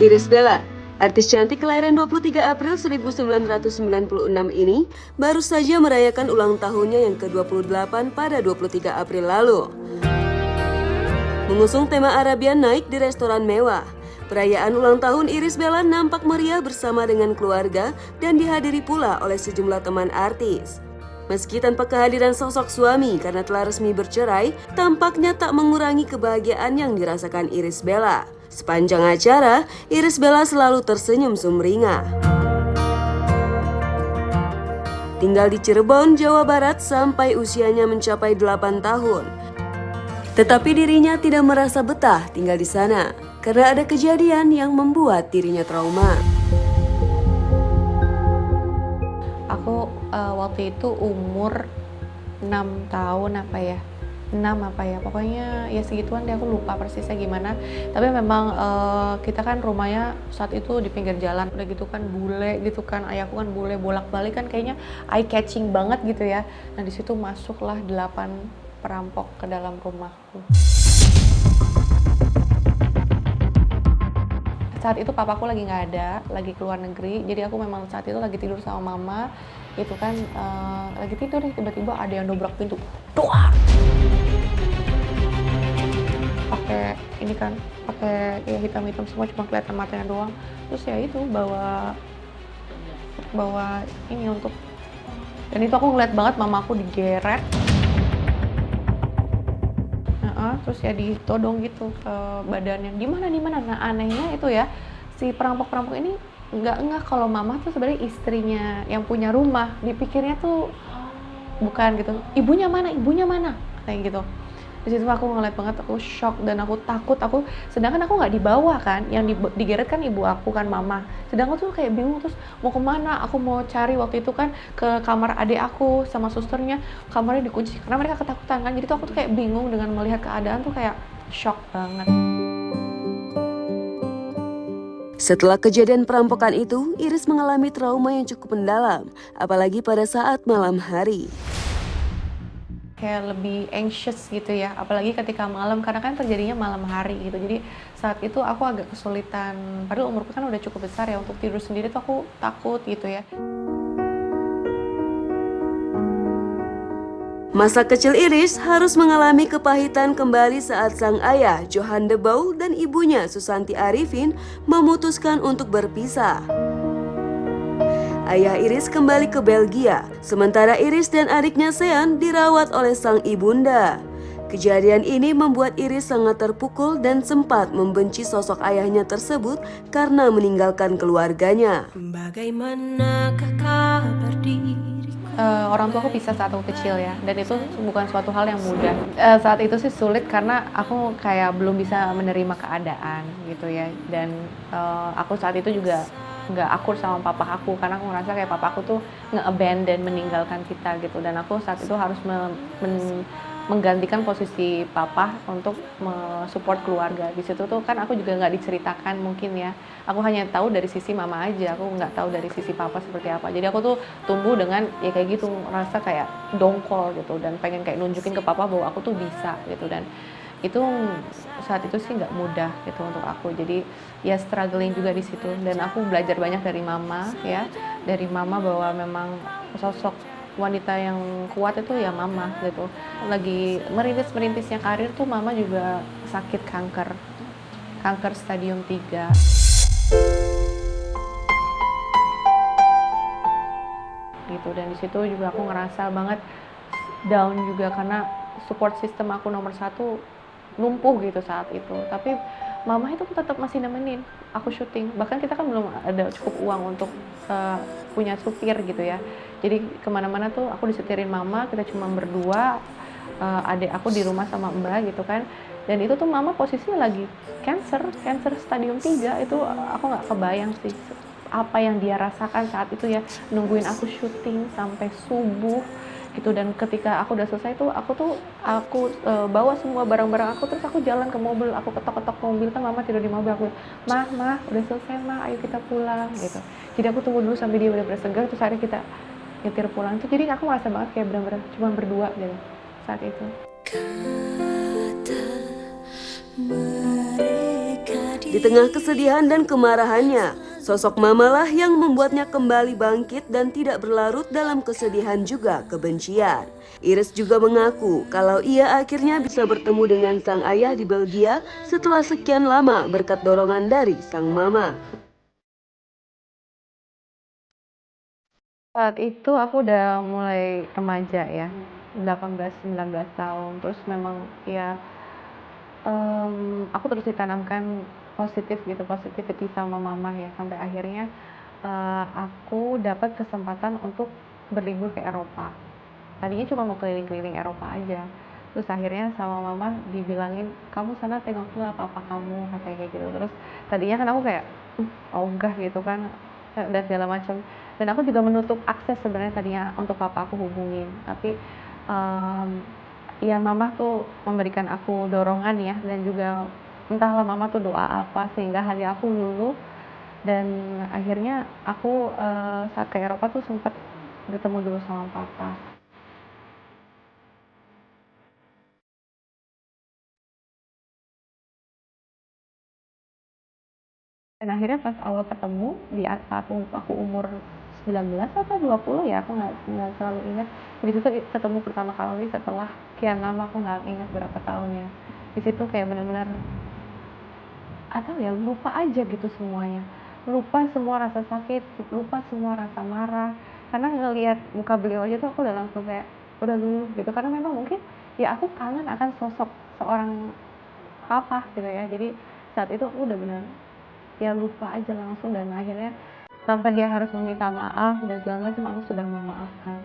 Irish Bella, artis cantik kelahiran 23 April 1996 ini baru saja merayakan ulang tahunnya yang ke-28 pada 23 April lalu. Mengusung tema Arabian Night di restoran mewah, perayaan ulang tahun Irish Bella nampak meriah bersama dengan keluarga dan dihadiri pula oleh sejumlah teman artis. Meski tanpa kehadiran sosok suami karena telah resmi bercerai, tampaknya tak mengurangi kebahagiaan yang dirasakan Irish Bella. Sepanjang acara, Irish Bella selalu tersenyum sumringah. Tinggal di Cirebon, Jawa Barat sampai usianya mencapai 8 tahun. Tetapi dirinya tidak merasa betah tinggal di sana karena ada kejadian yang membuat dirinya trauma. Aku waktu itu umur 6 tahun pokoknya ya segituan deh, aku lupa persisnya gimana. Tapi memang kita kan rumahnya saat itu di pinggir jalan, udah gitu kan bule gitu kan, ayahku kan bule bolak-balik kan, kayaknya eye catching banget gitu ya. Nah di situ masuklah 8 perampok ke dalam rumahku. Saat itu papaku lagi nggak ada, lagi keluar negeri, jadi aku memang saat itu lagi tidur sama mama, itu kan lagi tidur nih, tiba-tiba ada yang dobrak pintu, doang. Pakai ini kan, pakai ya hitam-hitam semua, cuma kelihatan matanya doang. Terus ya itu bawa ini untuk, dan itu aku ngeliat banget mamaku digeret. Terus ya ditodong gitu ke badannya, di mana. Nah anehnya itu ya, si perampok-perampok ini nggak kalau mama tuh sebenarnya istrinya yang punya rumah, dipikirnya tuh bukan gitu, ibunya mana kayak gitu. Di situ aku ngeliat banget, aku shock dan aku takut, sedangkan aku nggak dibawa kan, yang digeret kan ibu aku kan, mama. Sedangkan tuh kayak bingung, terus mau kemana, aku mau cari waktu itu kan ke kamar adik aku sama susternya, kamarnya dikunci karena mereka ketakutan kan. Jadi tuh aku tuh kayak bingung dengan melihat keadaan tuh, kayak shock banget. Setelah kejadian perampokan itu, Irish mengalami trauma yang cukup mendalam, apalagi pada saat malam hari. Kayak lebih anxious gitu ya, apalagi ketika malam, karena kan terjadinya malam hari gitu. Jadi saat itu aku agak kesulitan, padahal umurku kan udah cukup besar ya, untuk tidur sendiri tuh aku takut gitu ya. Masa kecil Irish harus mengalami kepahitan kembali saat sang ayah Johan de Boul dan ibunya Susanti Arifin memutuskan untuk berpisah. Ayah Irish kembali ke Belgia, sementara Irish dan adiknya Sean dirawat oleh sang ibunda. Kejadian ini membuat Irish sangat terpukul dan sempat membenci sosok ayahnya tersebut karena meninggalkan keluarganya. Bagaimanakah kabar diriku? Orang tua aku pisah saat aku kecil ya, dan itu bukan suatu hal yang mudah. Saat itu sih sulit karena aku kayak belum bisa menerima keadaan gitu ya, dan aku saat itu juga nggak akur sama papa aku, karena aku ngerasa kayak papa aku tuh nge-abandon, meninggalkan kita gitu, dan aku saat itu harus menggantikan posisi papa untuk mensupport keluarga. Di situ tuh kan aku juga nggak diceritakan mungkin ya, aku hanya tahu dari sisi mama aja, aku nggak tahu dari sisi papa seperti apa. Jadi aku tuh tumbuh dengan ya kayak gitu, rasa kayak dongkol gitu, dan pengen kayak nunjukin ke papa bahwa aku tuh bisa gitu. Dan itu saat itu sih nggak mudah gitu untuk aku, jadi ya struggling juga di situ. Dan aku belajar banyak dari mama ya, dari mama bahwa memang sosok wanita yang kuat itu ya mama gitu. Lagi merintisnya karir tuh mama juga sakit kanker stadium 3 gitu. Dan di situ juga aku ngerasa banget down juga, karena support system aku nomor 1 lumpuh gitu saat itu. Tapi mama itu tetap masih nemenin aku syuting, bahkan kita kan belum ada cukup uang untuk punya supir gitu ya. Jadi kemana-mana tuh aku disetirin mama, kita cuma berdua, adik aku di rumah sama mbak gitu kan. Dan itu tuh mama posisinya lagi cancer stadium 3, itu aku nggak kebayang sih apa yang dia rasakan saat itu ya, nungguin aku syuting sampai subuh gitu. Dan ketika aku udah selesai tuh, aku bawa semua barang-barang aku, terus aku jalan ke mobil, aku ketok-ketok mobil, kan mama tidur di mobil, aku mah udah selesai mah, ayo kita pulang gitu. Jadi aku tunggu dulu sampai dia benar-benar segar, terus akhirnya kita nyetir pulang. Itu jadi aku merasa banget kayak benar-benar cuma berdua gitu saat itu. Di tengah kesedihan dan kemarahannya, sosok mamalah yang membuatnya kembali bangkit dan tidak berlarut dalam kesedihan juga kebencian. Iris juga mengaku kalau ia akhirnya bisa bertemu dengan sang ayah di Belgia setelah sekian lama berkat dorongan dari sang mama. Saat itu aku udah mulai remaja ya, 18-19 tahun. Terus memang ya, aku terus ditanamkan positif gitu, positivity sama mama ya, sampai akhirnya aku dapat kesempatan untuk berlibur ke Eropa. Tadinya cuma mau keliling-keliling Eropa aja. Terus akhirnya sama mama dibilangin, kamu sana tengok dulu apa kamu, katanya kayak gitu. Terus tadinya kan aku kayak ogah gitu kan, dan segala macam. Dan aku juga menutup akses sebenarnya tadinya untuk papa aku hubungin. Tapi ya mama tuh memberikan aku dorongan ya, dan juga entahlah mama tuh doa apa sehingga hati aku luluh. Dan akhirnya aku saat ke Eropa tuh sempat ketemu dulu sama papa. Dan akhirnya pas awal ketemu di saat aku umur 19 atau 20 ya, aku nggak terlalu ingat. Di situ ketemu pertama kali setelah sekian lama, aku nggak ingat berapa tahun ya. Di situ kayak benar-benar atau ya lupa aja gitu semuanya. Lupa semua rasa sakit, lupa semua rasa marah. Karena ngelihat muka beliau aja tuh aku udah langsung kayak udah luluh gitu. Karena memang mungkin ya aku kangen akan sosok seorang papa gitu ya. Jadi saat itu aku udah benar ya lupa aja langsung, dan akhirnya sampai dia harus meminta maaf dan segala macam aku sudah memaafkan.